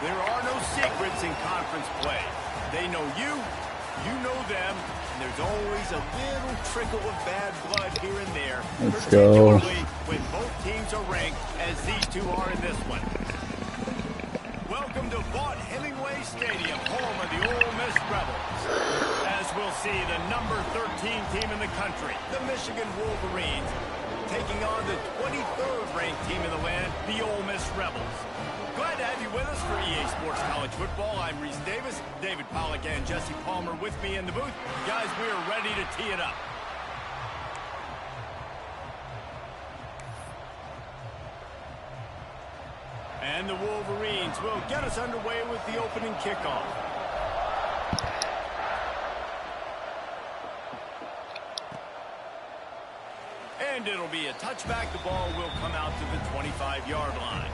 There are no secrets in conference play. They know you, you know them, and there's always a little trickle of bad blood here and there. Let's go. Particularly when both teams are ranked, as these two are in this one. Welcome to Vaught Hemingway Stadium, home of the Ole Miss Rebels. As we'll see, the number 13 team in the country, the Michigan Wolverines, taking on the 23rd ranked team in the land, the Ole Miss Rebels. Glad to have you with us for EA Sports College Football. I'm Reese Davis, David Pollack and Jesse Palmer with me in the booth. Guys, we are ready to tee it up. And the Wolverines will get us underway with the opening kickoff. And it'll be a touchback. The ball will come out to the 25-yard line.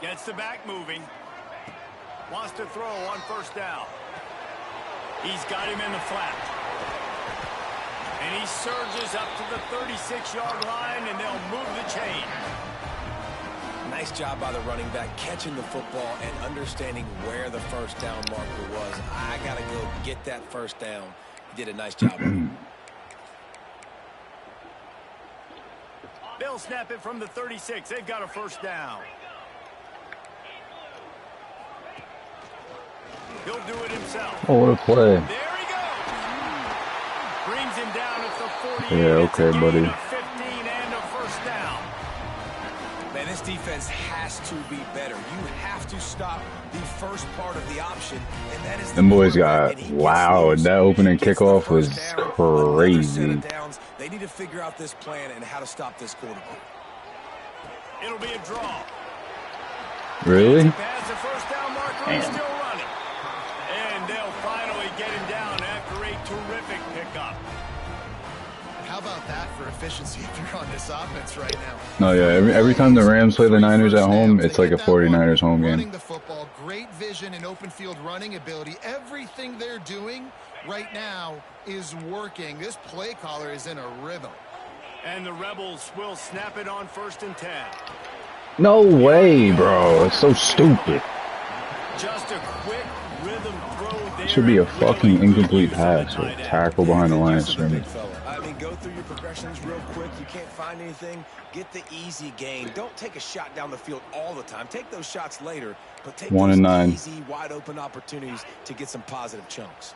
Gets the back moving. Wants to throw on first down. He's got him in the flat. And he surges up to the 36-yard line, and they'll move the chain. Nice job by the running back, catching the football and understanding where the first down marker was. I got to go get that first down. He did a nice job. They'll snap it from the 36. They've got a first down. He'll do it himself. Oh, what a play. There he goes. Brings him down at the 48. Yeah, okay, buddy. 15 and a first down. Man, this defense has to be better. You have to stop the first part of the option, and that is them boys got loud. That opening kickoff was crazy. They need to figure out this plan and how to stop this quarterback. It'll be a draw. Really? Pass the first down marker is still running. And they'll finally get him down after a terrific pickup. How about that for efficiency if you're on this offense right now? No, yeah. Every time the Rams play the Niners at home, it's like a 49ers home game. Running the football, great vision and open field running ability. Everything they're doing right now is working. This play caller is in a rhythm. And the Rebels will snap it on 1st and 10. No way, bro. It's so stupid. Just a quick rhythm throw there. It should be a fucking incomplete pass or tackle behind the line of scrimmage. I mean, go through your progressions real quick. You can't find anything. Get the easy gain. Don't take a shot down the field all the time. Take those shots later, but take 1 and 9. Easy, wide-open opportunities to get some positive chunks.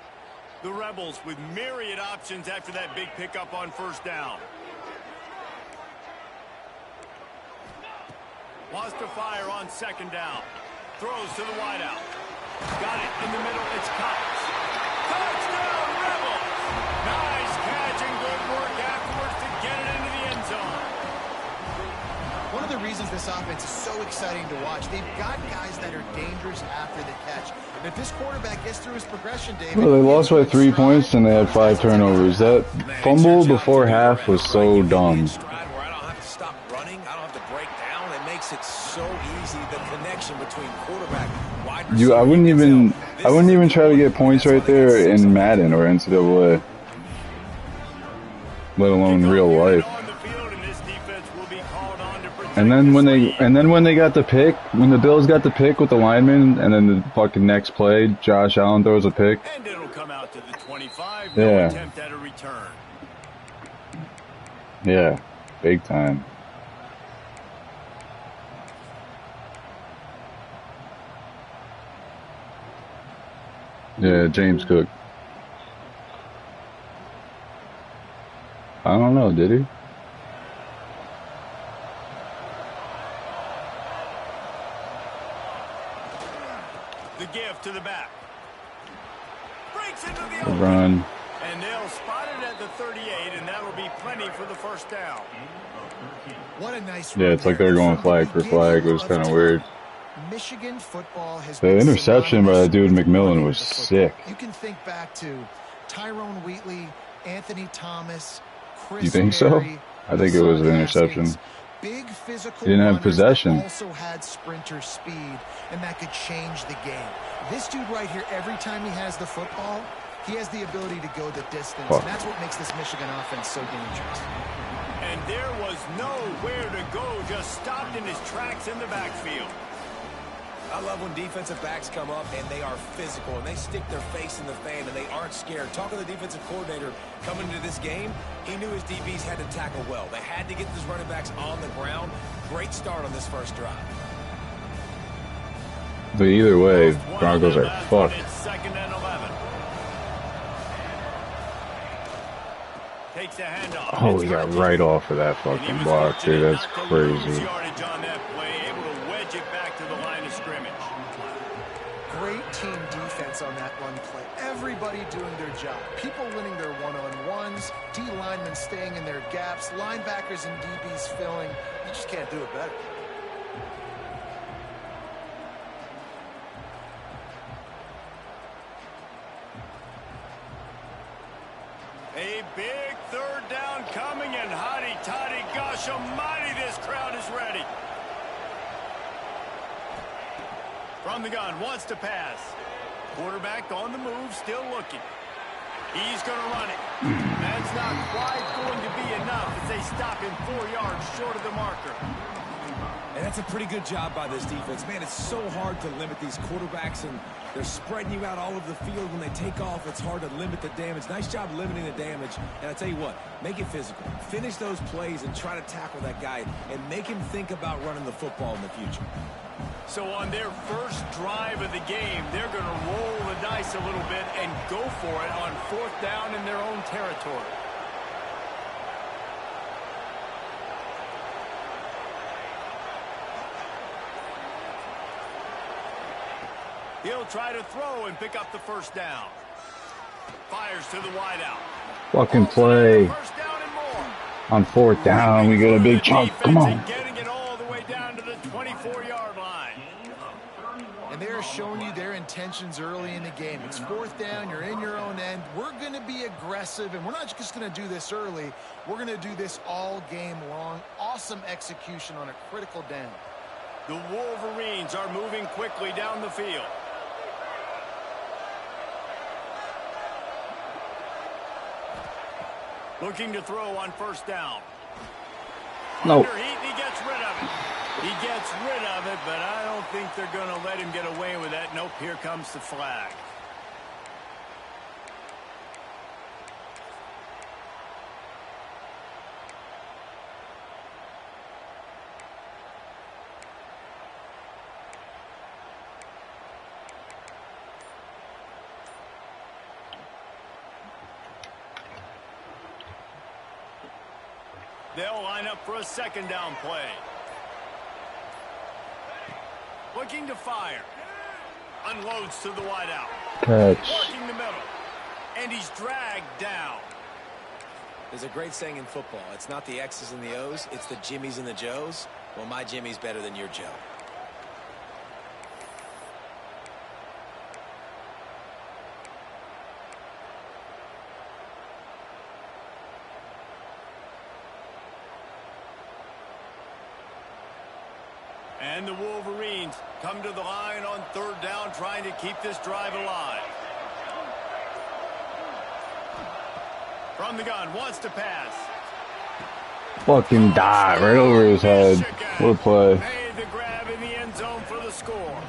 The Rebels with myriad options after that big pickup on first down. Wants to fire on 2nd down. Throws to the wideout. Got it in the middle. It's Cox. Touchdown, Rebels! Nice catch and good work afterwards to get it into the end zone. One of the reasons this offense is so exciting to watch, they've got guys that are dangerous after the catch. And if this quarterback gets through his progression, David... Well, they lost by 3 points and they had 5 turnovers. That fumble before half was so dumb. It's so easy, the connection between quarterback, wide receiver. I wouldn't even try to get points right there in Madden or NCAA, let alone real life. And then when they got the pick, when the Bills got the pick with the lineman, and then the fucking next play, Josh Allen throws a pick. And it'll come out to the 25. Yeah. No attempt at a return. Yeah, big time. Yeah, James Cook. I don't know, did he? The give to the back. Breaks into the run. And they'll spot it at the 38, and that'll be plenty for the first down. What a nice yeah, it's like they're going flag for flag. It was kind of weird. Michigan football has the interception by that dude McMillan was sick. You can think back to Tyrone Wheatley, Anthony Thomas, You think so? I think it was an interception. Big physical He didn't have possession. Also had sprinter speed, and that could change the game. This dude right here, every time he has the football, he has the ability to go the distance, and that's what makes this Michigan offense so dangerous. And there was nowhere to go, just stopped in his tracks in the backfield. I love when defensive backs come up and they are physical and they stick their face in the fan and they aren't scared. Talking to the defensive coordinator coming into this game, he knew his DBs had to tackle well. They had to get these running backs on the ground. Great start on this first drive. But either way, Broncos are fucked. It's 2nd and 11. Takes a handoff. Oh, he got right off of that fucking block, dude. That's crazy. Yardage on that play, able to wedge it back to the line of scrimmage. Great team defense on that run play. Everybody doing their job. People winning their one-on-ones, D linemen staying in their gaps, linebackers and DBs filling. You just can't do it better. A big 3rd down coming, and hotty toddy, gosh almighty, this crowd is ready. From the gun, wants to pass. Quarterback on the move, still looking. He's going to run it. That's not quite going to be enough as they stop him 4 yards short of the marker. And that's a pretty good job by this defense. Man, it's so hard to limit these quarterbacks, and they're spreading you out all over the field. When they take off, it's hard to limit the damage. Nice job limiting the damage. And I tell you what, make it physical. Finish those plays and try to tackle that guy and make him think about running the football in the future. So on their first drive of the game, they're going to roll the dice a little bit and go for it on 4th down in their own territory. He'll try to throw and pick up the 1st down. Fires to the wideout. Fucking play. First down and more. On 4th down, we get a big chunk. Come on. Getting it all the way down to the 24-yard line. And they're showing you their intentions early in the game. It's 4th down. You're in your own end. We're going to be aggressive, and we're not just going to do this early. We're going to do this all game long. Awesome execution on a critical down. The Wolverines are moving quickly down the field. Looking to throw on 1st down. No. Under heat, he gets rid of it. He gets rid of it, but I don't think they're going to let him get away with that. Nope, here comes the flag. They'll line up for a 2nd down play. Looking to fire. Unloads to the wideout. Catch. Working the middle. And he's dragged down. There's a great saying in football. It's not the X's and the O's, it's the Jimmies and the Joes. Well, my Jimmy's better than your Joe. And the Wolverines come to the line on 3rd down, trying to keep this drive alive. From the gun, wants to pass. Fucking die right over his head. What a play. Made the grab in the end zone for the score.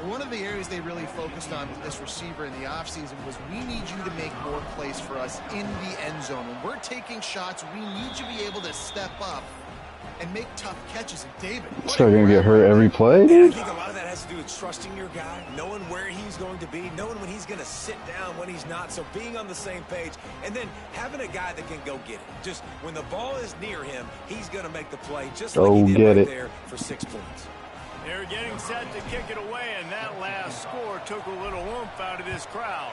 One of the areas they really focused on with this receiver in the offseason was we need you to make more plays for us in the end zone. When we're taking shots, we need you to be able to step up and make tough catches. And David, This guy gonna get hurt every play, I dude? think a lot of that has to do with trusting your guy, knowing where he's going to be, knowing when he's going to sit down, when he's not. So being on the same page, and then having a guy that can go get it. Just when the ball is near him, he's going to make the play, just like he did right there for 6 points. They're getting set to kick it away, and that last score took a little oomph out of this crowd.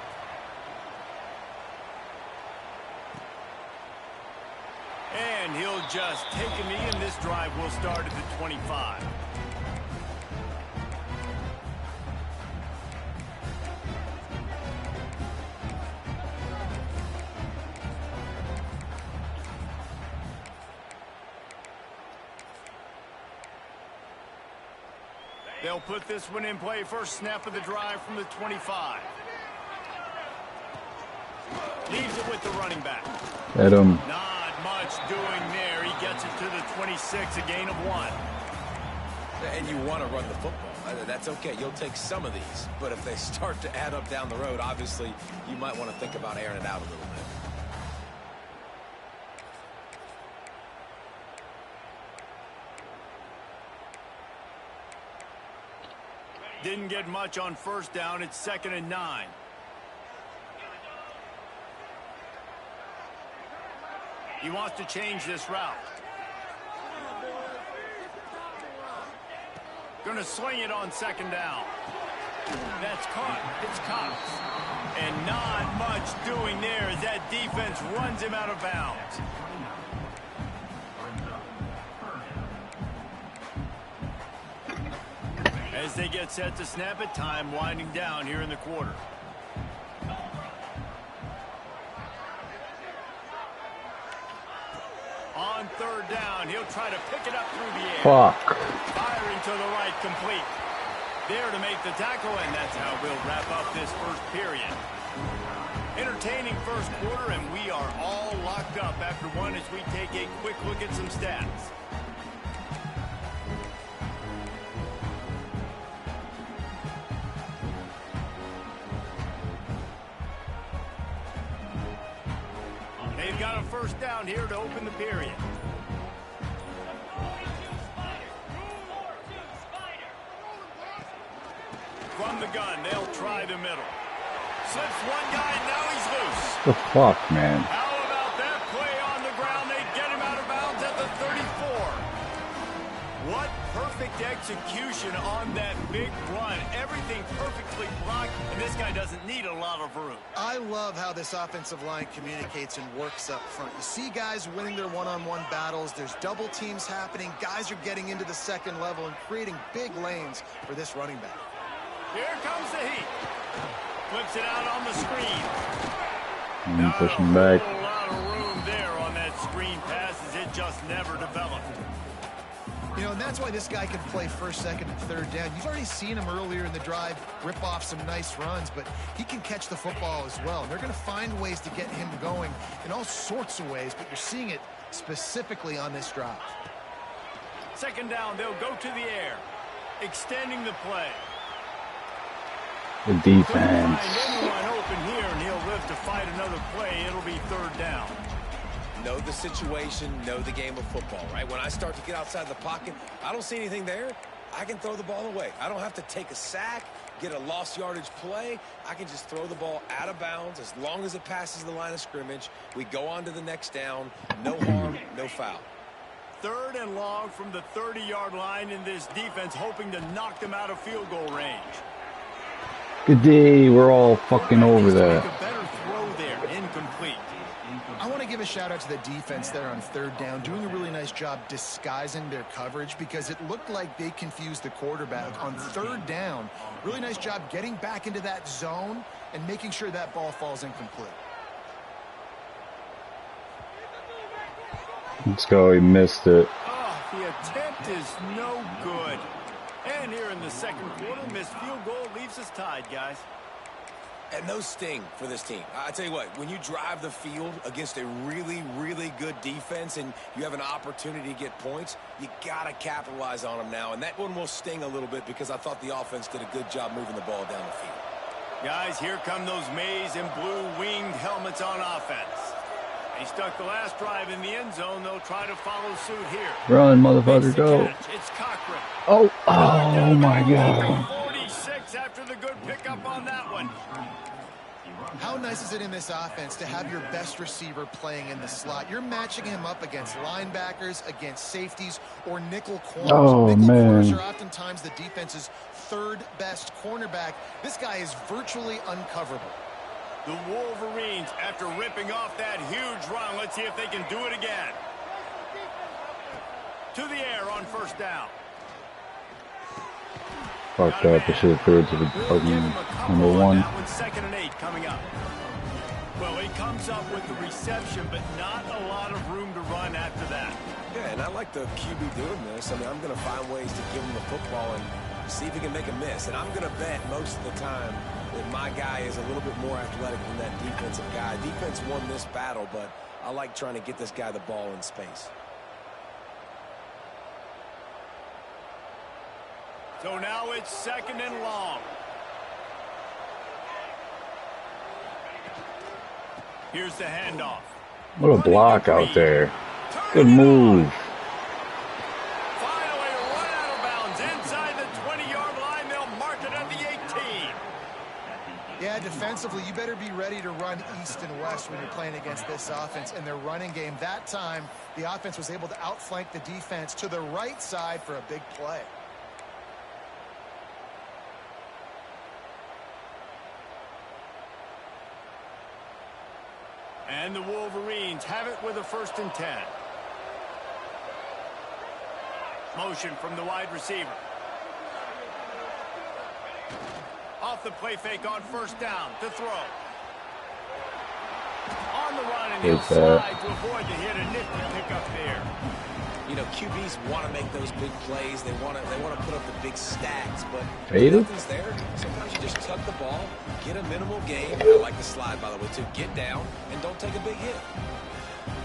And he'll just take a knee, and this drive will start at the 25. They'll put this one in play. First snap of the drive from the 25. Leaves it with the running back. Hit him. Not much doing there. He gets it to the 26, a gain of 1. And you want to run the football. That's okay. You'll take some of these. But if they start to add up down the road, obviously, you might want to think about airing it out a little bit. Didn't get much on first down. It's 2nd and 9. He wants to change this route. Going to sling it on 2nd down. That's caught. It's Cox. And not much doing there as that defense runs him out of bounds. As they get set to snap it, time winding down here in the quarter. On 3rd down, he'll try to pick it up through the air. Fuck. Firing to the right, complete. There to make the tackle, and that's how we'll wrap up this first period. Entertaining first quarter, and we are all locked up after one as we take a quick look at some stats. They've got a first down here to open the period. From the gun, they'll try the middle. Slips one guy, now he's loose. The fuck, man. How about that play on the ground? They get him out of bounds at the 34. What perfect execution on that big run. Everything perfectly blocked, and this guy doesn't need a lot of room. I love how this offensive line communicates and works up front. You see guys winning their one-on-one battles. There's double teams happening. Guys are getting into the second level and creating big lanes for this running back. Here comes the heat. Flips it out on the screen. Pushing back. Not a whole lot of room there on that screen pass as it just never developed. You know, and that's why this guy can play first, second, and third down. You've already seen him earlier in the drive rip off some nice runs, but he can catch the football as well. And they're going to find ways to get him going in all sorts of ways, but you're seeing it specifically on this drive. 2nd down, they'll go to the air, extending the play. The defense. Anyone open here, and he'll live to fight another play. It'll be 3rd down. Know the situation, know the game of football, right? When I start to get outside the pocket, I don't see anything there. I can throw the ball away. I don't have to take a sack, get a lost yardage play. I can just throw the ball out of bounds as long as it passes the line of scrimmage. We go on to the next down. No harm, no foul. 3rd and long from the 30-yard line, in this defense hoping to knock them out of field goal range. Good day. We're all fucking over that. A better throw there, incomplete. I want to give a shout out to the defense there on 3rd down, doing a really nice job disguising their coverage because it looked like they confused the quarterback on 3rd down. Really nice job getting back into that zone and making sure that ball falls incomplete. Let's go. He missed it. Oh, the attempt is no good. And here in the 2nd quarter, missed field goal leaves us tied, guys. And no sting for this team. I tell you what, when you drive the field against a really, really good defense and you have an opportunity to get points, you got to capitalize on them now. And that one will sting a little bit because I thought the offense did a good job moving the ball down the field. Guys, here come those maize and blue winged helmets on offense. They stuck the last drive in the end zone. They'll try to follow suit here. Run, motherfucker, go. It's Cochran. Oh my God. 46 after the good pickup on that one. How nice is it in this offense to have your best receiver playing in the slot? You're matching him up against linebackers, against safeties, or nickel corners. Oh, nickel corners man. are oftentimes the defense's 3rd best cornerback. This guy is virtually uncoverable. The Wolverines, after ripping off that huge run, let's see if they can do it again. To the air on 1st down. Fucked up. I should have threw it to the fucking number 1. That one's 2nd and 8 coming up. Well, he comes up with the reception, but not a lot of room to run after that. Yeah, and I like the QB doing this. I mean, I'm going to find ways to give him the football and see if he can make a miss. And I'm going to bet most of the time that my guy is a little bit more athletic than that defensive guy. Defense won this battle, but I like trying to get this guy the ball in space. So now it's 2nd and long. Here's the handoff. What a block out there. Good move. Finally right out of bounds. Inside the 20-yard line, they'll mark it at the 18. Yeah, defensively, you better be ready to run east and west when you're playing against this offense and their running game. That time, the offense was able to outflank the defense to the right side for a big play. And the Wolverines have it with a 1st and 10. Motion from the wide receiver. Off the play fake on 1st down to throw. On the run, and he'll slide to avoid the hit. A nifty pickup there. You know, QBs want to make those big plays. They want to put up the big stats, but nothing's there. Sometimes you just tuck the ball, get a minimal gain. I like the slide, by the way, too. Get down and don't take a big hit.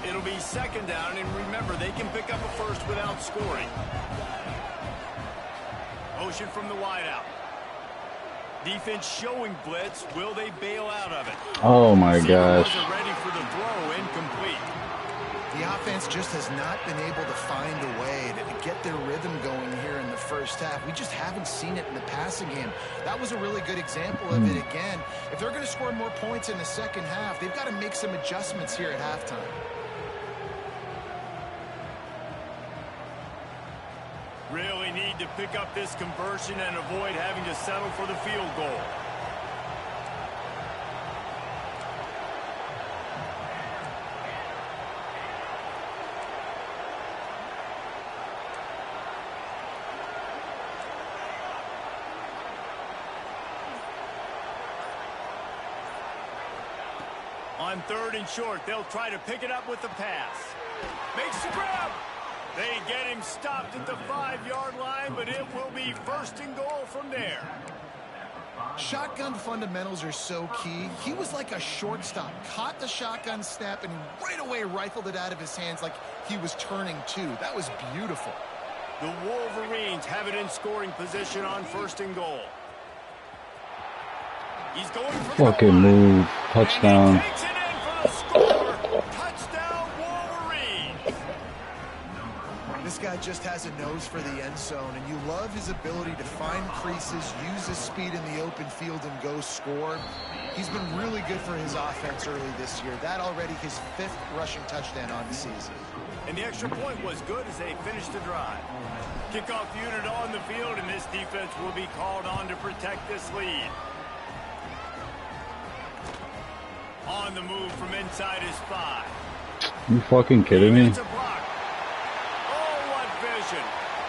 It'll be 2nd down, and remember, they can pick up a first without scoring. Motion from the wideout. Defense showing blitz. Will they bail out of it? Oh my gosh. Ready for the throw, incomplete. The offense just has not been able to find a way to get their rhythm going here in the first half. We just haven't seen it in the passing game. That was a really good example of it again. If they're going to score more points in the second half, they've got to make some adjustments here at halftime. Really need to pick up this conversion and avoid having to settle for the field goal. On 3rd and short, they'll try to pick it up with the pass. Makes the grab. They get him stopped at the 5-yard line, but it will be 1st and goal from there. Shotgun fundamentals are so key. He was like a shortstop. Caught the shotgun snap and right away rifled it out of his hands like he was turning two. That was beautiful. The Wolverines have it in scoring position on 1st and goal. He's going for fucking move. Touchdown. And he takes it in for the score. Touchdown, Wolverines. This guy just has a nose for the end zone, and you love his ability to find creases, use his speed in the open field, and go score. He's been really good for his offense early this year. That already his 5th rushing touchdown on the season. And the extra point was good as they finished the drive. Kickoff unit on the field, and this defense will be called on to protect this lead. On the move from inside his 5. You fucking kidding me? Oh, what vision.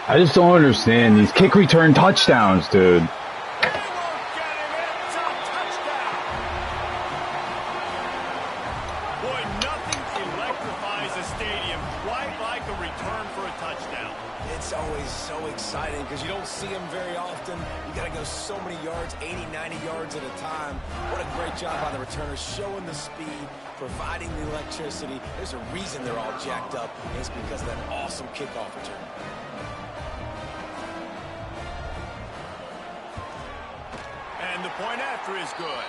I just don't understand these kick return touchdowns, dude. They won't get him. It's a touchdown. Boy, nothing electrifies a stadium quite like a return for a touchdown. It's always so exciting because you don't see them very often. You got to go so many yards, 80, 90 yards at a time. What a great job by the returners, showing the speed, providing the electricity. There's a reason they're all jacked up, and it's because of that awesome kickoff return. And the point after is good.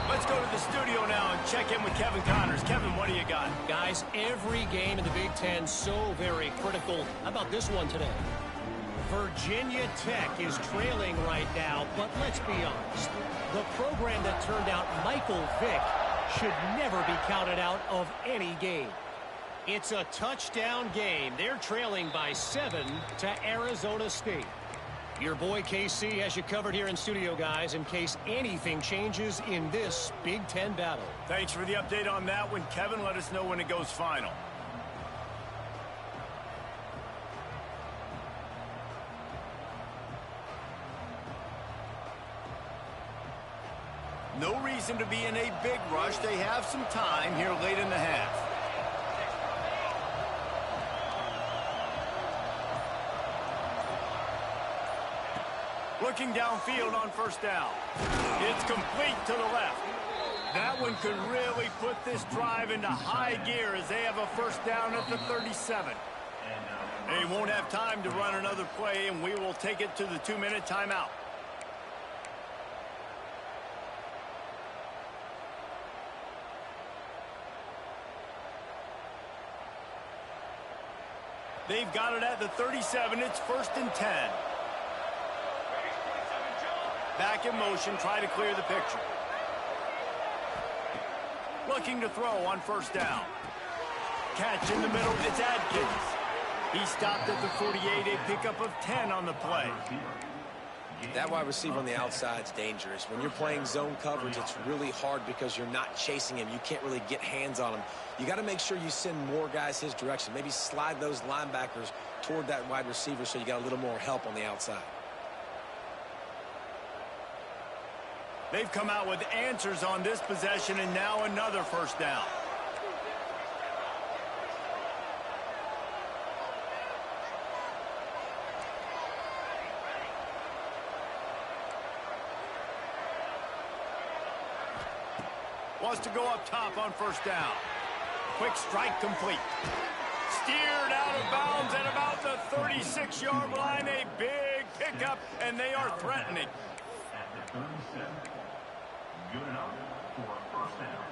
Let's go to the studio now and check in with Kevin Connors. Kevin, what do you got? Guys, every game in the Big Ten so very critical. How about this one today? Virginia Tech is trailing right now, but let's be honest. The program that turned out Michael Vick should never be counted out of any game. It's a touchdown game. They're trailing by 7 to Arizona State. Your boy KC has you covered here in studio, guys, in case anything changes in this Big Ten battle. Thanks for the update on that one, Kevin. Let us know when it goes final. No reason to be in a big rush. They have some time here late in the half. Looking downfield on first down. It's complete to the left. That one could really put this drive into high gear as they have a first down at the 37. They won't have time to run another play, and we will take it to the 2-minute timeout. They've got it at the 37. It's 1st and 10. Back in motion, try to clear the picture. Looking to throw on first down. Catch in the middle, it's Adkins. He stopped at the 48, a pickup of 10 on the play. That wide receiver on the outside is dangerous. When you're playing zone coverage, it's really hard because you're not chasing him. You can't really get hands on him. You got to make sure you send more guys his direction. Maybe slide those linebackers toward that wide receiver so you got a little more help on the outside. They've come out with answers on this possession, and now another first down. Wants to go up top on first down. Quick strike complete. Steered out of bounds at about the 36-yard line. A big pickup, and they are threatening. At the 37. Good enough for a first down.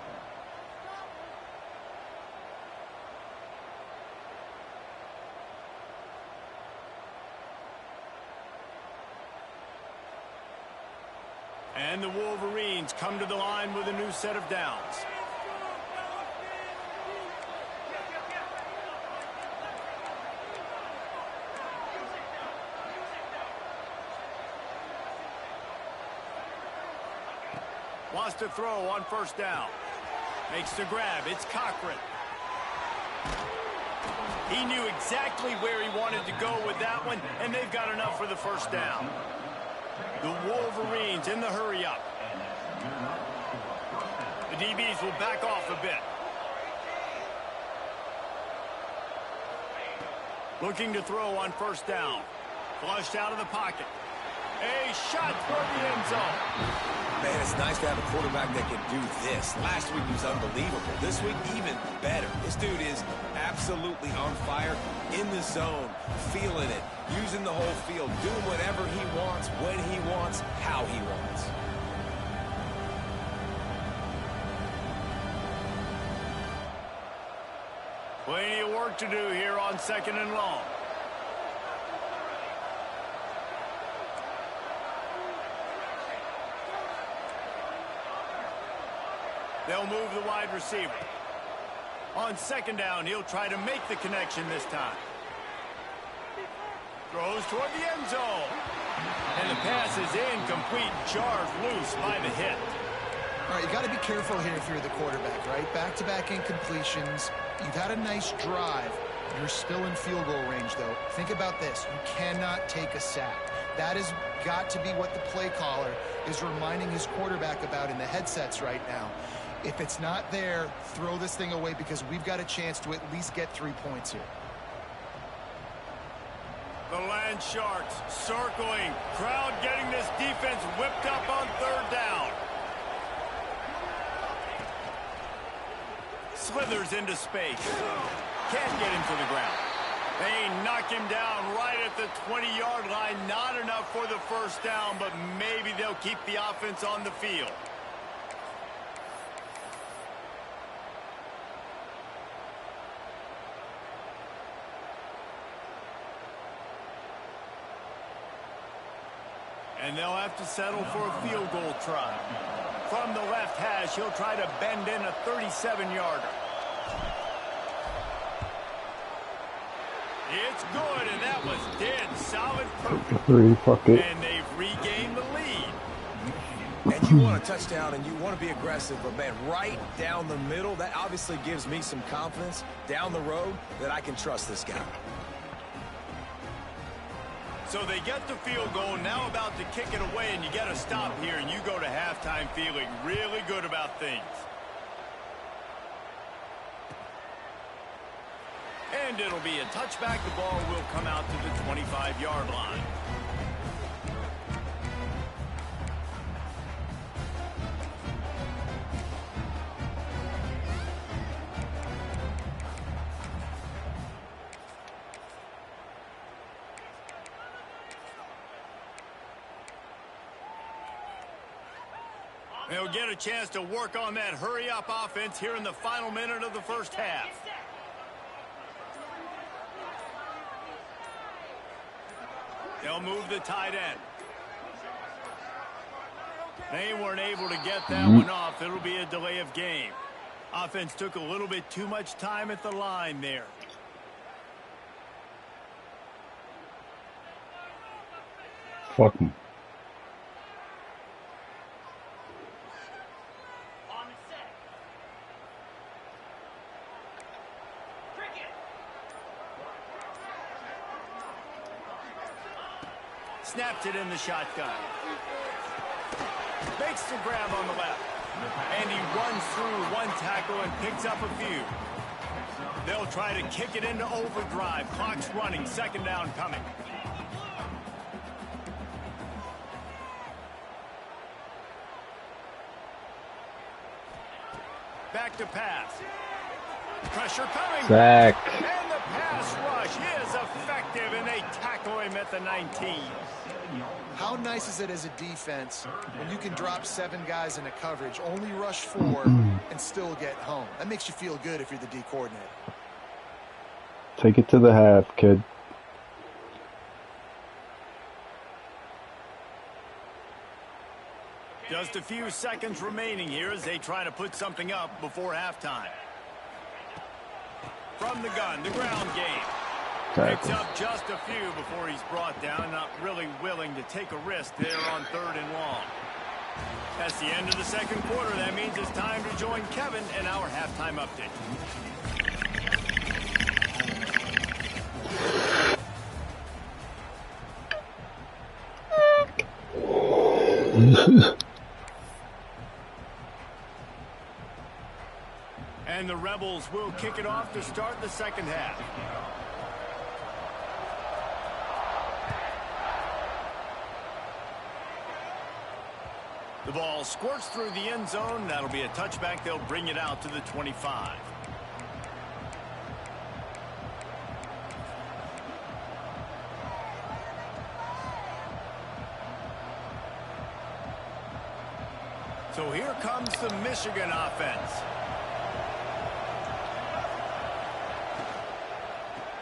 And the Wolverines come to the line with a new set of downs. Wants to throw on first down. Makes the grab. It's Cochran. He knew exactly where he wanted to go with that one, and they've got enough for the first down. The Wolverines in the hurry-up. The DBs will back off a bit. Looking to throw on first down. Flushed out of the pocket. A shot toward the end zone. Man, it's nice to have a quarterback that can do this. Last week he was unbelievable. This week, even better. This dude is absolutely on fire, in the zone, feeling it, using the whole field, doing whatever he wants, when he wants, how he wants. Plenty of work to do here on 2nd and long. They'll move the wide receiver. On 2nd down, he'll try to make the connection this time. Throws toward the end zone. And the pass is incomplete, jarred loose by the hit. All right, you got to be careful here if you're the quarterback, right? Back-to-back incompletions. You've had a nice drive. You're still in field goal range, though. Think about this. You cannot take a sack. That has got to be what the play caller is reminding his quarterback about in the headsets right now. If it's not there, throw this thing away because we've got a chance to at least get 3 points here. The Land Sharks circling. Crowd getting this defense whipped up on 3rd down. Slithers into space. Can't get him to the ground. They knock him down right at the 20-yard line. Not enough for the first down, but maybe they'll keep the offense on the field. And they'll have to settle for a field goal try. From the left hash, he'll try to bend in a 37-yarder. It's good, and that was dead solid perfect. And they've regained the lead. And you want a touchdown, and you want to be aggressive, but, man, right down the middle, that obviously gives me some confidence down the road that I can trust this guy. So they get the field goal, now about to kick it away, and you get a stop here, and you go to halftime feeling really good about things. And it'll be a touchback. The ball will come out to the 25-yard line. They'll get a chance to work on that hurry-up offense here in the final minute of the first half. They'll move the tight end. They weren't able to get that one off. It'll be a delay of game. Offense took a little bit too much time at the line there. Fuck me. Snaps it in the shotgun. Makes the grab on the left. And he runs through one tackle and picks up a few. They'll try to kick it into overdrive. Clock's running. Second down coming. Back to pass. Pressure coming. Zach. And the pass rush is effective, and they tackle him at the 19. How nice is it as a defense when you can drop 7 guys in a coverage, only rush 4, and still get home? That makes you feel good if you're the D coordinator. Take it to the half, kid. Just a few seconds remaining here as they try to put something up before halftime. From the gun, the ground game. Picks up just a few before he's brought down. Not really willing to take a risk there on 3rd and long. That's the end of the second quarter. That means it's time to join Kevin in our halftime update. And the Rebels will kick it off to start the second half. The ball squirts through the end zone. That'll be a touchback. They'll bring it out to the 25. So here comes the Michigan offense.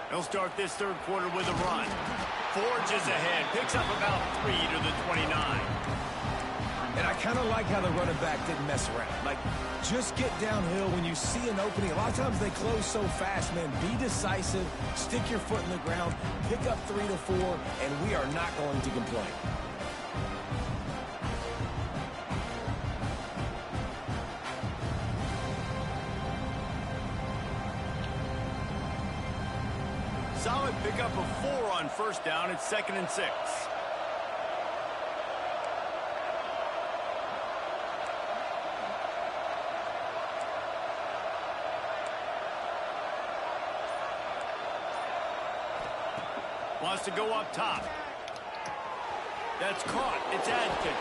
They'll start this third quarter with a run. Forges ahead, picks up about 3 to the 29. And I kind of like how the running back didn't mess around. Like, just get downhill when you see an opening. A lot of times they close so fast, man. Be decisive, stick your foot in the ground, pick up 3 to 4, and we are not going to complain. Solid pickup of 4 on first down. It's 2nd and 6. Wants to go up top. That's caught. It's Adkins.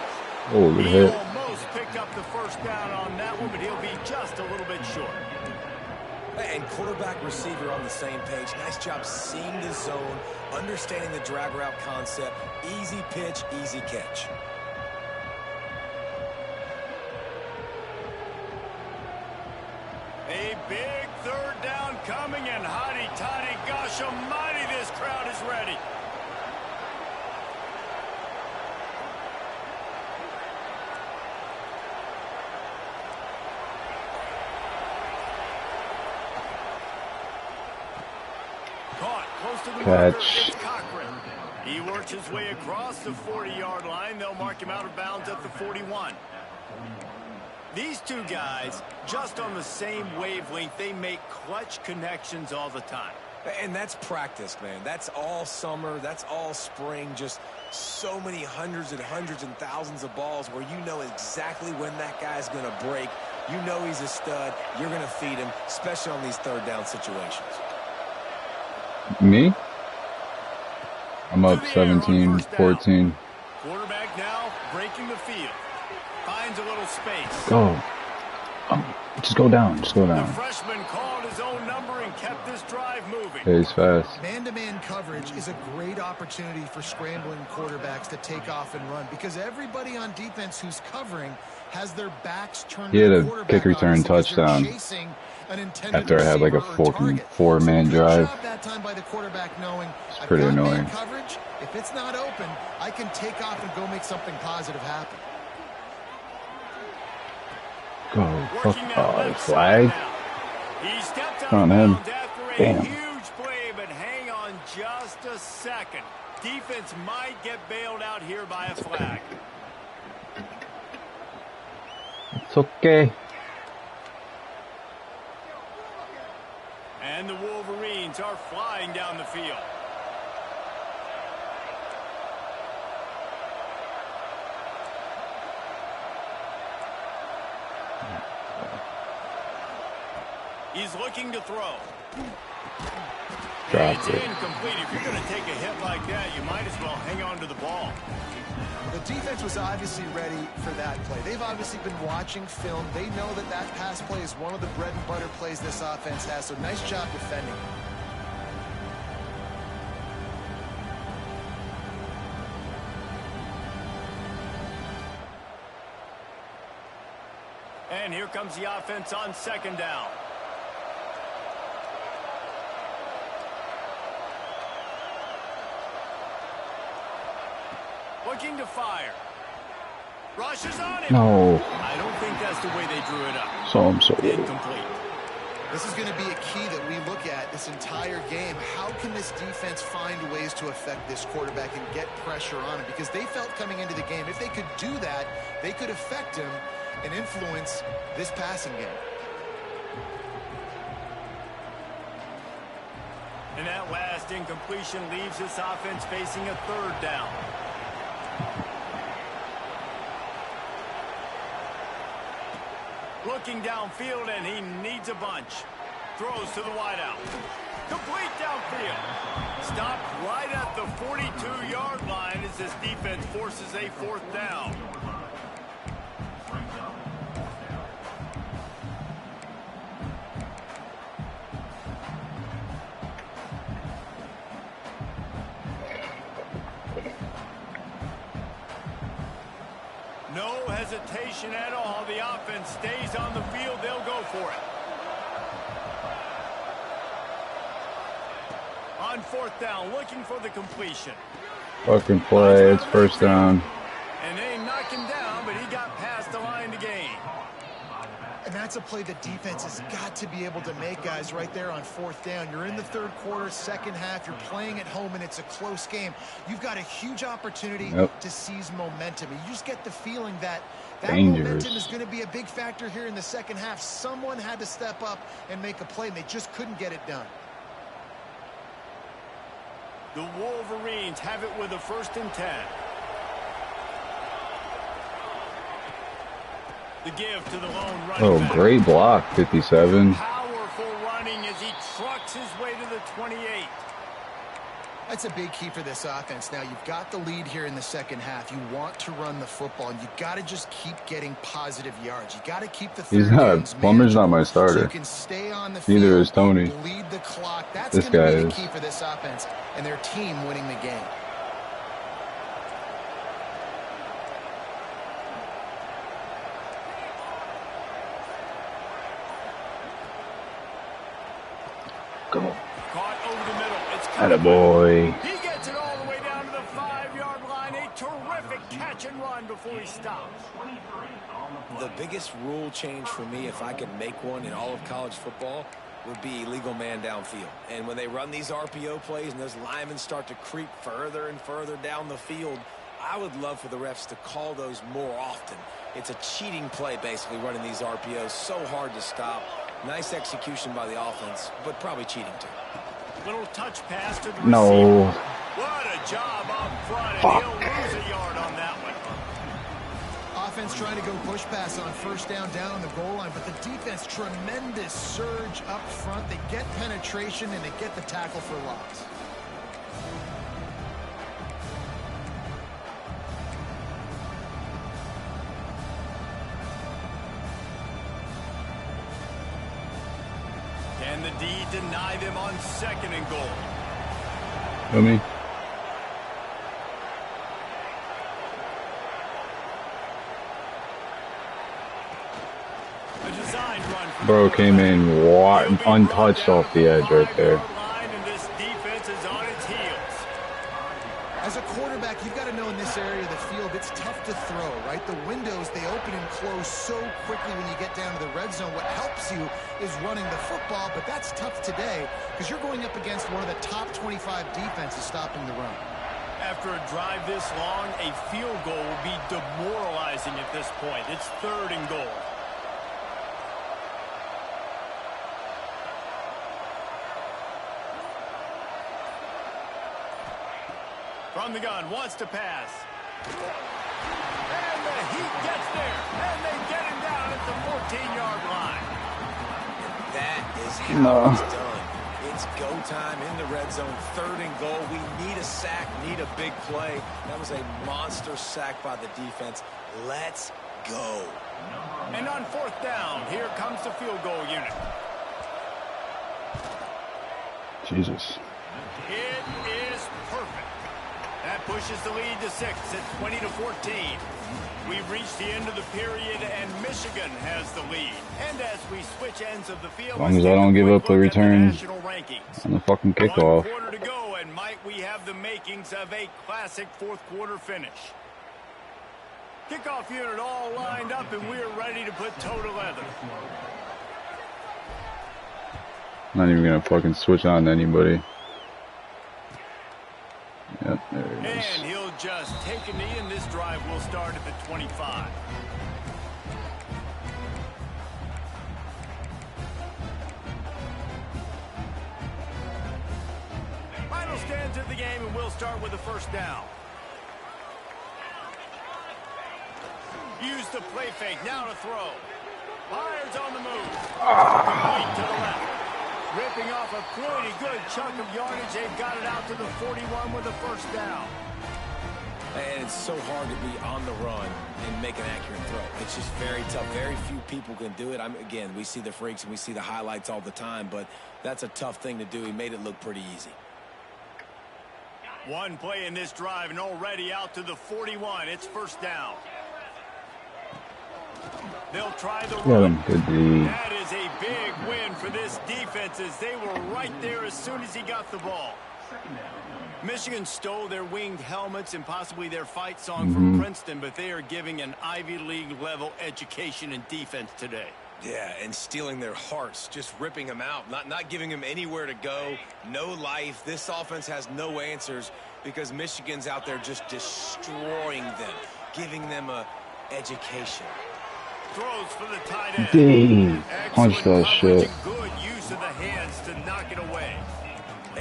Oh, good He hit. almost picked up the first down on that one, but he'll be just a little bit short. And quarterback receiver on the same page. Nice job seeing the zone, understanding the drag route concept. Easy pitch, easy catch. A big third down coming, and hotty-toddy, gosh almighty, this crowd is ready. Caught close to the marker. Catch. It's Cochran. He works his way across the 40-yard line. They'll mark him out of bounds at the 41. These two guys, just on the same wavelength, they make clutch connections all the time. And that's practice, man. That's all summer. That's all spring. Just so many hundreds and thousands of balls where you know exactly when that guy's going to break. You know he's a stud. You're going to feed him, especially on these third down situations. Me? I'm up 17-14. Quarterback now breaking the field. Finds a little space. Go. Just go down. Just go The down. freshman called his own number and kept this drive moving. Yeah, he's fast. Man-to-man coverage is a great opportunity for scrambling quarterbacks to take off and run because everybody on defense who's covering has their backs turned He to had the a quarterback kick return because they're touchdown chasing an intended after I had like a receiver or fucking target. 4-man So good drive. job that time by the quarterback knowing I've pretty got man annoying. coverage. If it's not open, I can take off and go make something positive happen. Go. Fuck. Working that Oh, left flag. side now. He stepped out On of him. bounds after a Damn. huge play, but hang on just a second. Defense might get bailed out here by a flag. It's okay. And the Wolverines are flying down the field. He's looking to throw. Dropped It's it. incomplete. If you're going to take a hit like that, you might as well hang on to the ball. The defense was obviously ready for that play. They've obviously been watching film. They know that that pass play is one of the bread and butter plays this offense has, so nice job defending. And here comes the offense on second down. Looking to fire. Rushes on him. No. I don't think that's the way they drew it up. So I'm so Incomplete. This is going to be a key that we look at this entire game. How can this defense find ways to affect this quarterback and get pressure on him? Because they felt coming into the game, if they could do that, they could affect him and influence this passing game. And that last incompletion leaves this offense facing a third down. Looking downfield, and he needs a bunch. Throws to the wideout. Complete downfield. Stopped right at the 42-yard line as this defense forces a fourth down. No hesitation at all. The offense stays on the field. They'll go for it. On fourth down, looking for the completion. fucking play. It's first down. And they knock him down, but he got past the line to gain. And that's a play the defense has got to be able to make, guys, right there on fourth down. You're in the third quarter, second half. You're playing at home, and it's a close game. You've got a huge opportunity to seize momentum. And you just get the feeling that momentum is going to be a big factor here in the second half. Someone had to step up and make a play, and they just couldn't get it done. The Wolverines have it with a 1st and 10. The give to the lone running back. Great block, 57. Powerful running as he trucks his way to the 28. That's a big key for this offense. Now, you've got the lead here in the second half. You want to run the football, and you got to just keep getting positive yards. You got to keep the He's not. Plummer's not my starter. So you can stay on the field. Neither is Tony. Lead the clock. That's This going to guy be the is. key for this offense and their team winning the game. Go. Caught over the middle. It's coming. Attaboy. He gets it all the way down to the 5-yard line. A terrific catch and run before he stops. The biggest rule change for me, if I could make one in all of college football, would be illegal man downfield. And when they run these RPO plays and those linemen start to creep further and further down the field, I would love for the refs to call those more often. It's a cheating play, basically, running these RPOs. So hard to stop. Nice execution by the offense, but probably cheating too. Little touch pass to the receiver. No. What a job up front, and he'll lose a yard on that one. Offense trying to go push pass on first down on the goal line, but the defense, tremendous surge up front. They get penetration, and they get the tackle for loss. and the D deny them on 2nd and goal. Feel me? A designed run from Bro came in untouched off the edge right there. and this defense is on its heels. As a quarterback, you've got to know in this area of the field, it's tough to throw, right? The windows, they open and close so quickly when you get down to the red zone. What helps you is running the football, but that's tough today because you're going up against one of the top 25 defenses stopping the run. After a drive this long, a field goal will be demoralizing at this point. It's 3rd and goal. From the gun, wants to pass. And the Heat gets there. And they get him down at the 14-yard line. That is how it's done. It's go time in the red zone, 3rd and goal. We need a sack, need a big play. That was a monster sack by the defense. Let's go. And on 4th down, here comes the field goal unit. Jesus. It is perfect. That pushes the lead to 6 at 20-14. We've reached the end of the period, and Michigan has the lead. And as we switch ends of the field, As long as I don't give up the return rankings. on the fucking kickoff. 1 quarter to go, and might we have the makings of a classic 4th quarter finish. Kickoff unit all lined up, and we're ready to put toe to leather. Not even gonna fucking switch on to anybody. Yep, there it is. And he'll just take a knee, and this drive will start at the 25. Final stands of the game, and we'll start with the 1st down. Use the play fake, now to throw. Fires on the move. Complete to the left. Ripping off a pretty good chunk of yardage. They've got it out to the 41 with the 1st down. And it's so hard to be on the run and make an accurate throw. It's just very tough. Very few people can do it. Again, we see the freaks and we see the highlights all the time, but that's a tough thing to do. He made it look pretty easy. One play in this drive and already out to the 41. It's 1st down. They'll try the run. Good D. That is a big win for this defense as they were right there as soon as he got the ball. Michigan stole their winged helmets and possibly their fight song from Princeton, but they are giving an Ivy League level education in defense today. Yeah, and stealing their hearts, just ripping them out, not giving them anywhere to go, no life. This offense has no answers because Michigan's out there just destroying them, giving them a education. Throws for the tight end. Dang. Punch that shit. Good use of the hands to knock it away.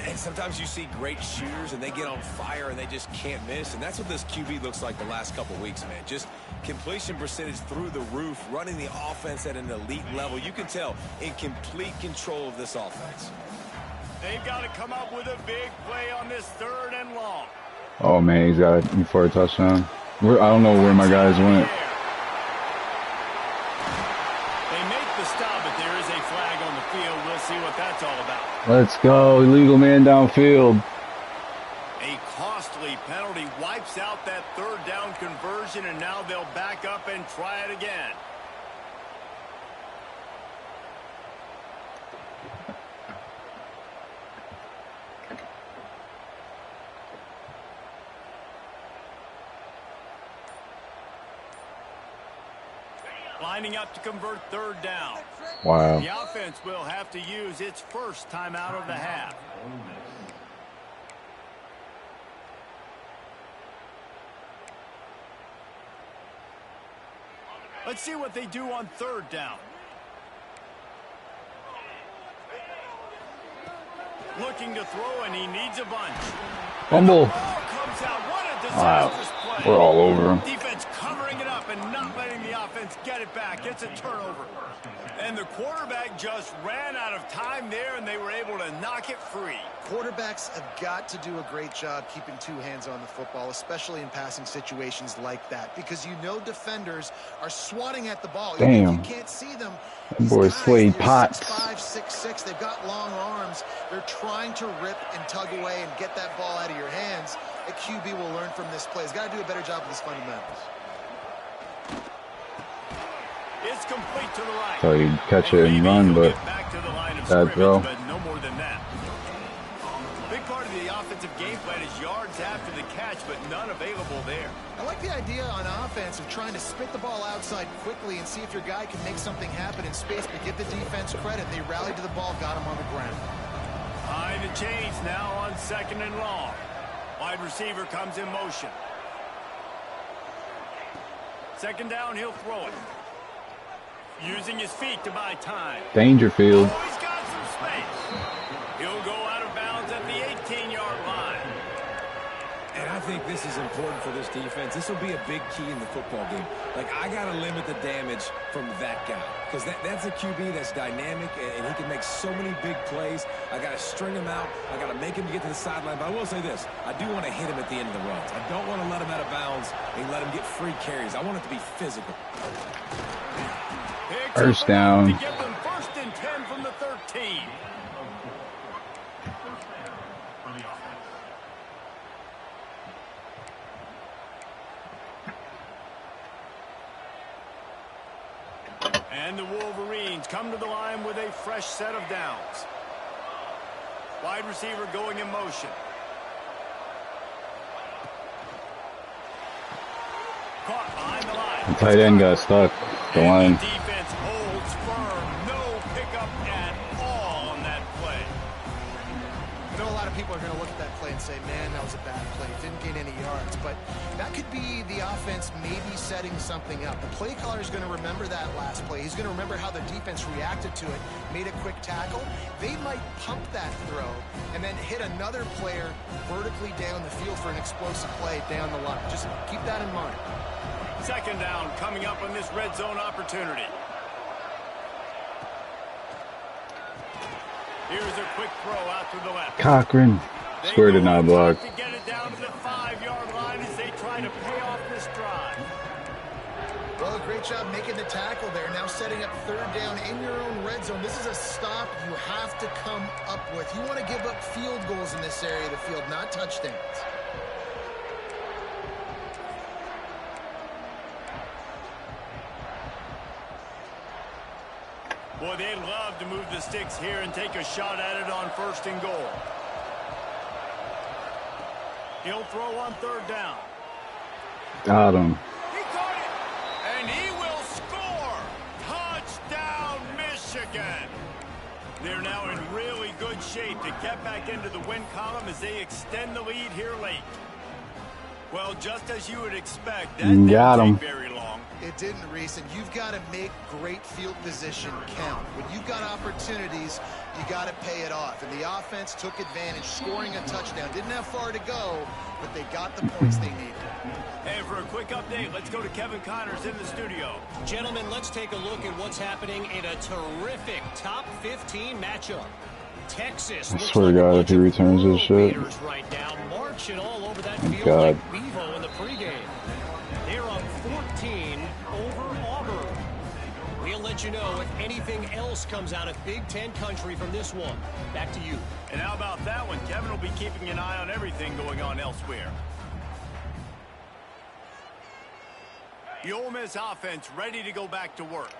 And sometimes you see great shooters and they get on fire and they just can't miss. And that's what this QB looks like the last couple weeks, man. Just completion percentage through the roof, running the offense at an elite level. You can tell in complete control of this offense. They've got to come up with a big play on this 3rd and long. Oh man, he's got it for a touchdown. I don't know where my guys went. They make the stop, but there is a flag on the field. We'll see what that's all about. Let's go, illegal man downfield. A costly penalty wipes out that 3rd down conversion, and now they'll back up and try it again. Lining up to convert 3rd down. Wow. The offense will have to use its 1st timeout of the half. Let's see what they do on 3rd down. Looking to throw, and he needs a bunch. Fumble. Ball comes out. What a disastrous play. We're all over him. Defense covering it up and not letting the offense get it back. It's a turnover. And the quarterback just ran out of time there, and they were able to knock it free. Quarterbacks have got to do a great job keeping two hands on the football, especially in passing situations like that, because you know defenders are swatting at the ball. Damn. Even if you can't see them, That boy Slade Potts. 6'5", 6'6", they've got long arms. They're trying to rip and tug away and get that ball out of your hands. A QB will learn from this play. He's got to do a better job with his fundamentals. It's complete to the right. So you catch it and run, but bad throw. But no more than that. Big part of the offensive game plan is yards after the catch, but none available there. I like the idea on offense of trying to spit the ball outside quickly and see if your guy can make something happen in space, but give the defense credit. They rallied to the ball, got him on the ground. Behind the chains now on 2nd and long. Wide receiver comes in motion. 2nd down, he'll throw it. Using his feet to buy time. Dangerfield. Oh, he's got some space. He'll go out of bounds at the 18-yard line. And I think this is important for this defense. This will be a big key in the football game. Like, I got to limit the damage from that guy, because that's a QB that's dynamic, and he can make so many big plays. I got to string him out. I got to make him get to the sideline. But I will say this. I do want to hit him at the end of the runs. I don't want to let him out of bounds and let him get free carries. I want it to be physical. First down. To give them 1st and 10 from the 13. And the Wolverines come to the line with a fresh set of downs. Wide receiver going in motion. Caught behind the line. The tight end got stuck. The line. The defense holds firm. No pickup at all on that play. I know a lot of people are going to look at that play and say, man, that was a bad play. Didn't gain any yards. But that could be the offense maybe setting something up. The play caller is going to remember that last play. He's going to remember how the defense reacted to it, made a quick tackle. They might pump that throw and then hit another player vertically down the field for an explosive play down the line. Just keep that in mind. 2nd down coming up on this red zone opportunity. Here's a quick throw out to the left. Cochran. Square did not block. To get it down to the 5-yard line as they try to pay off this drive. Well, a great job making the tackle there. Now setting up 3rd down in your own red zone. This is a stop you have to come up with. You want to give up field goals in this area of the field, not touchdowns. Boy, they'd love to move the sticks here and take a shot at it on 1st and goal. He'll throw on 3rd down. Got him. He caught it, and he will score. Touchdown, Michigan. They're now in really good shape to get back into the win column as they extend the lead here late. Well, just as you would expect, that didn't take very long. It didn't, Reese, and you've got to make great field position count. When you've got opportunities, you got to pay it off. And the offense took advantage, scoring a touchdown. Didn't have far to go, but they got the points they needed. And for a quick update, let's go to Kevin Connors in the studio. Gentlemen, let's take a look at what's happening in a terrific top 15 matchup. Texas. I swear to God, if he returns this shit. Right now, marching all over that field God. like Bevo in the pregame. They're up 14 over Auburn. We'll let you know if anything else comes out of Big Ten country from this one. Back to you. And how about that one? Kevin will be keeping an eye on everything going on elsewhere. The Ole Miss offense ready to go back to work.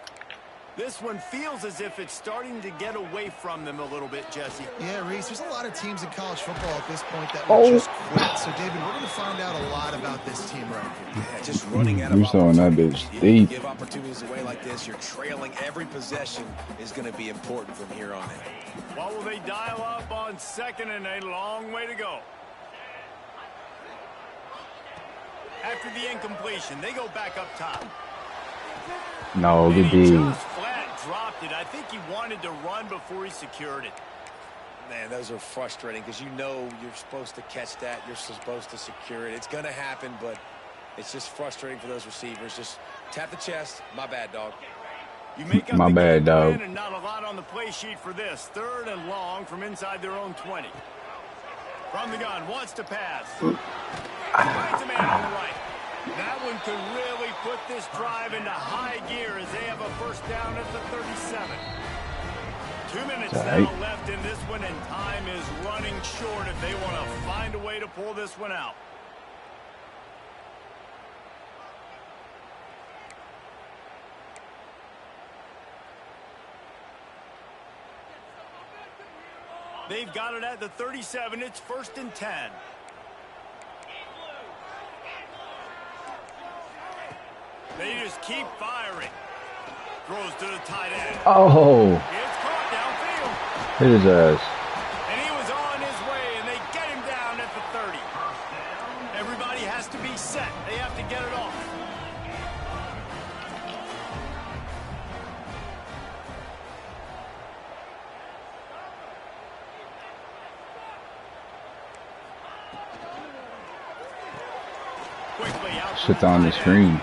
This one feels as if it's starting to get away from them a little bit, Jesse. Yeah, Reese, there's a lot of teams in college football at this point that will just quit. So, David, we're going to find out a lot about this team right here. Yeah, just running out of You're throwing that bitch deep. Give opportunities away like this. You're trailing every possession is going to be important from here on in. What will they dial up on 2nd and a long way to go? After the incompletion, they go back up top. No, And good he D. just flat dropped it. I think he wanted to run before he secured it. Man, those are frustrating because you know you're supposed to catch that. You're supposed to secure it. It's going to happen, but it's just frustrating for those receivers. Just tap the chest. My bad, dog. You make up My the bad, game dog. plan and not a lot on the play sheet for this. 3rd and long from inside their own 20. From the gun, wants to pass. Finds a man on the right. That one could really put this drive into high gear as they have a first down at the 37. 2 minutes now left in this one, and time is running short if they want to find a way to pull this one out. They've got it at the 37. It's 1st and 10. They just keep firing. Throws to the tight end. Oh, It's caught downfield. hit his ass. And he was on his way, and they get him down at the 30. Everybody has to be set. They have to get it off. Quickly out. Shit's on the screen.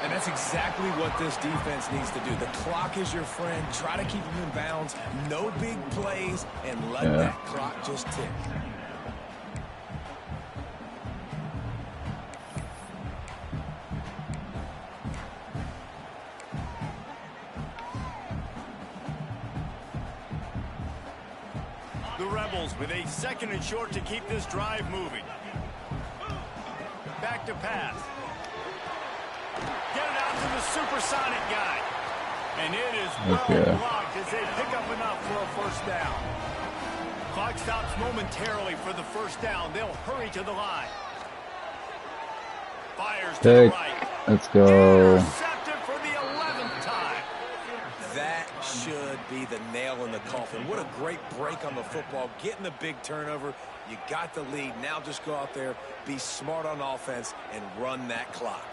And that's exactly what this defense needs to do. The clock is your friend. Try to keep them in bounds. No big plays, and let that clock just tick. The Rebels with a 2nd and short to keep this drive moving. Back to pass. Get it out to the supersonic guy. And it is well blocked as they pick up enough for a first down. Clock stops momentarily for the first down. They'll hurry to the line. Fires to the right. Let's go. Intercepted for the 11th time. That should be the nail in the coffin. What a great break on the football. Getting the big turnover. You got the lead. Now just go out there, be smart on offense, and run that clock.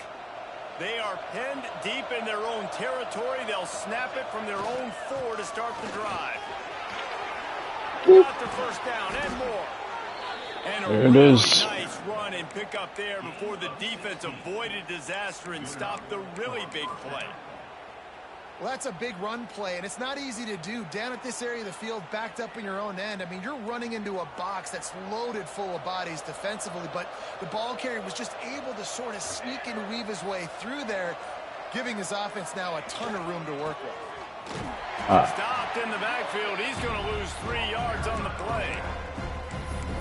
They are pinned deep in their own territory. They'll snap it from their own 4 to start the drive. Got the first down and more. And a There it really is. nice run and pick up there before the defense avoided disaster and stopped the really big play. Well, that's a big run play, and it's not easy to do. Down at this area of the field, backed up in your own end. I mean, you're running into a box that's loaded full of bodies defensively, but the ball carrier was just able to sort of sneak and weave his way through there, giving his offense now a ton of room to work with. Stopped in the backfield. He's going to lose 3 yards on the play.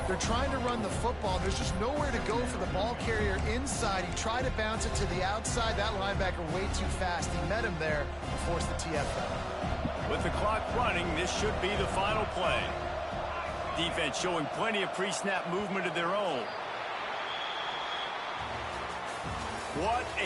They're trying to run the football. There's just nowhere to go for the ball carrier inside. He tried to bounce it to the outside. That linebacker way too fast. He met him there and forced the TFL. With the clock running, this should be the final play. Defense showing plenty of pre-snap movement of their own. What a